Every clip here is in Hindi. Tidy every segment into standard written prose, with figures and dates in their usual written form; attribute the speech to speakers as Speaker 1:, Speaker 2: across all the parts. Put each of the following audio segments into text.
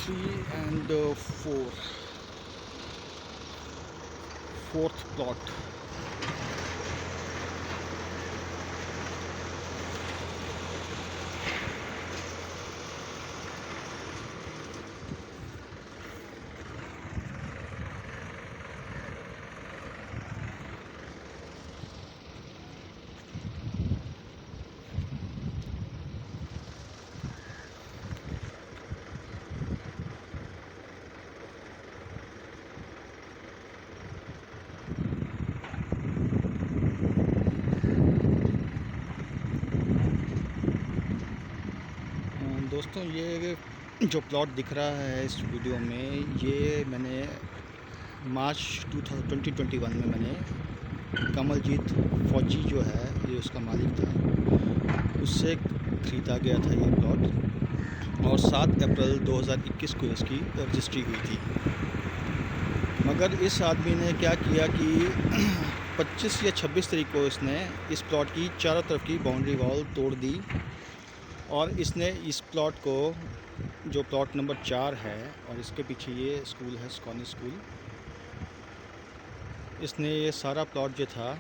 Speaker 1: 3 and 4, fourth plot. दोस्तों, ये जो प्लॉट दिख रहा है इस वीडियो में, ये मैंने मार्च 2021 में मैंने कमलजीत फौजी जो है, ये उसका मालिक था, उससे ख़रीदा गया था ये प्लॉट। और 7 अप्रैल 2021 को इसकी रजिस्ट्री हुई थी। मगर इस आदमी ने क्या किया कि 25 या 26 तारीख को इसने इस प्लॉट की चारों तरफ की बाउंड्री वॉल तोड़ दी। और इसने इस प्लॉट को, जो प्लॉट नंबर 4 है और इसके पीछे ये स्कूल है, स्कॉनी स्कूल, इसने ये सारा प्लॉट जो था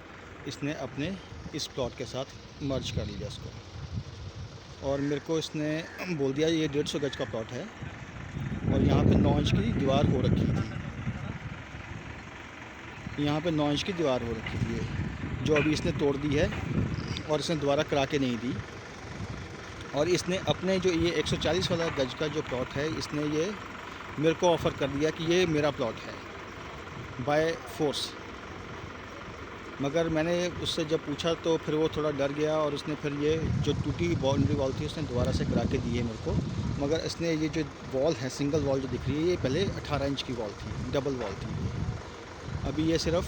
Speaker 1: इसने अपने इस प्लॉट के साथ मर्ज कर लिया इसको। और मेरे को इसने बोल दिया ये 150 गज का प्लॉट है और यहाँ पे 9 इंच की दीवार हो रखी थी। यहाँ पे 9 इंच की दीवार हो रखी थी, ये जो अभी इसने तोड़ दी है और इसने दोबारा करा के नहीं दी। और इसने अपने जो ये 140 वाला गज का जो प्लॉट है, इसने ये मेरे को ऑफ़र कर दिया कि ये मेरा प्लॉट है बाय फोर्स। मगर मैंने उससे जब पूछा तो फिर वो थोड़ा डर गया और उसने फिर ये जो टूटी बाउंड्री वॉल थी उसने दोबारा से करा के दी है मेरे को। मगर इसने ये जो वॉल है, सिंगल वॉल जो दिख रही है, ये पहले 18 इंच की वॉल थी, डबल वॉल थी। अभी ये सिर्फ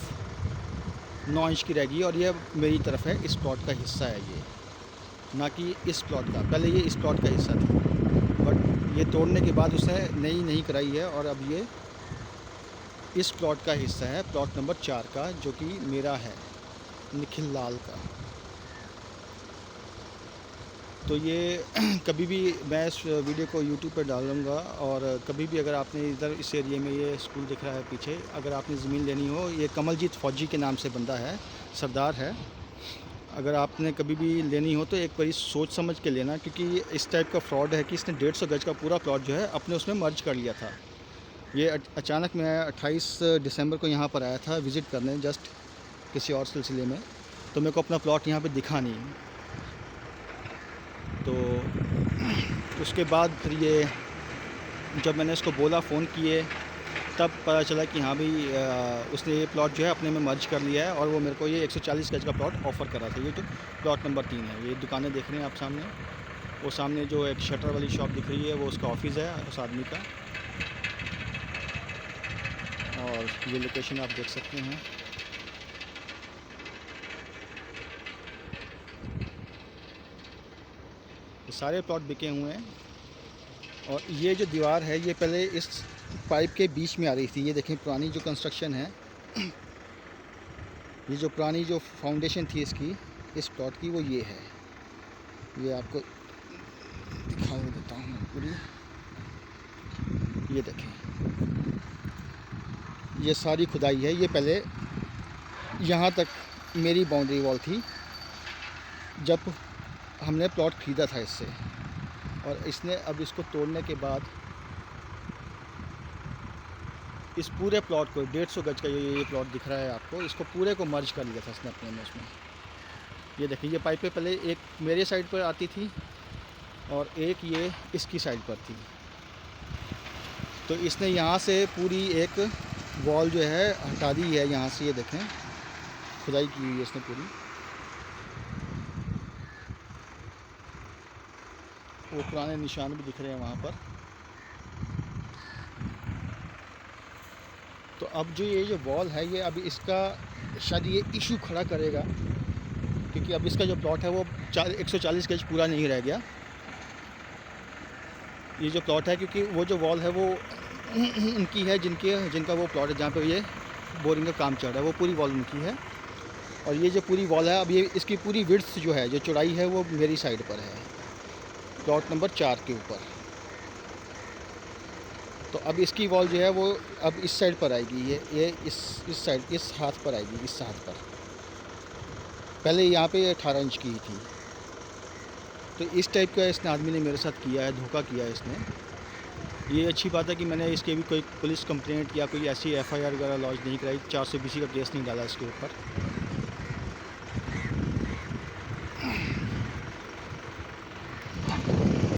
Speaker 1: 9 इंच की रहेगी और ये मेरी तरफ है, इस प्लॉट का हिस्सा है ये, ना कि इस प्लॉट का। पहले ये इस प्लॉट का हिस्सा थी, बट ये तोड़ने के बाद उसने नई नहीं कराई है और अब ये इस प्लॉट का हिस्सा है, प्लॉट नंबर 4 का, जो कि मेरा है, निखिल लाल का। तो ये कभी भी मैं इस वीडियो को यूट्यूब पर डालूँगा और कभी भी अगर आपने इधर इस एरिया में ये स्कूल दिख रहा है पीछे, अगर आपने ज़मीन लेनी हो, ये कमलजीत फौजी के नाम से बंदा है, सरदार है। अगर आपने कभी भी लेनी हो तो एक बार सोच समझ के लेना, क्योंकि इस टाइप का फ्रॉड है कि इसने 150 गज का पूरा प्लॉट जो है अपने उसमें मर्ज कर लिया था। ये अचानक मैं 28 दिसंबर को यहाँ पर आया था विज़िट करने, जस्ट किसी और सिलसिले में, तो मेरे को अपना प्लॉट यहाँ पे दिखा नहीं। तो उसके बाद फिर ये जब मैंने इसको बोला, फ़ोन किए, तब पता चला कि हाँ भाई उसने ये प्लॉट जो है अपने में मर्ज कर लिया है और वो मेरे को ये 140 गज का प्लॉट ऑफ़र कर रहा था। ये जो प्लॉट नंबर 3 है, ये दुकानें देख रहे हैं आप सामने, वो सामने जो एक शटर वाली शॉप दिख रही है वो उसका ऑफिस है उस आदमी का। और ये लोकेशन आप देख सकते हैं। ये सारे प्लॉट बिके हुए हैं। और ये जो दीवार है ये पहले इस पाइप के बीच में आ रही थी। ये देखें, पुरानी जो कंस्ट्रक्शन है, ये जो पुरानी जो फाउंडेशन थी इसकी, इस प्लॉट की, वो ये है। ये आपको दिखा देता हूँ पूरी। ये देखें, ये सारी खुदाई है। ये पहले यहाँ तक मेरी बाउंड्री वॉल थी जब हमने प्लॉट ख़रीदा था इससे। और इसने अब इसको तोड़ने के बाद इस पूरे प्लॉट को, 150 गज का ये प्लॉट दिख रहा है आपको, इसको पूरे को मर्ज कर लिया था इसने अपने में उसमें। ये देखिए, ये पाइपें पहले एक मेरे साइड पर आती थी और एक ये इसकी साइड पर थी। तो इसने यहाँ से पूरी एक वॉल जो है हटा दी है यहाँ से। ये देखें, खुदाई की हुई है इसने पूरी। वो पुराने निशान भी दिख रहे हैं वहाँ पर। तो अब जो ये जो वॉल है, ये अभी इसका शायद ये इशू खड़ा करेगा, क्योंकि अब इसका जो प्लॉट है वो 140 गज पूरा नहीं रह गया। ये जो प्लॉट है, क्योंकि वो जो वॉल है वो उनकी है, जिनका वो प्लॉट है जहाँ पे ये बोरिंग का काम चल रहा है, वो पूरी वॉल उनकी है। और ये जो पूरी वॉल है, अब ये इसकी पूरी विड्थ जो है, जो चौड़ाई है, वो मेरी साइड पर है, प्लॉट नंबर 4 के ऊपर। तो अब इसकी वॉल जो है वो अब इस साइड पर आएगी, ये इस साइड, इस हाथ पर आएगी, इस हाथ पर। पहले यहाँ पे 18 इंच की थी। तो इस टाइप का इस आदमी ने मेरे साथ किया है, धोखा किया है इसने। ये अच्छी बात है कि मैंने इसके भी कोई पुलिस कंप्लेंट या कोई ऐसी एफआईआर वगैरह लॉन्च नहीं कराई, 420 का केस नहीं डाला इसके ऊपर।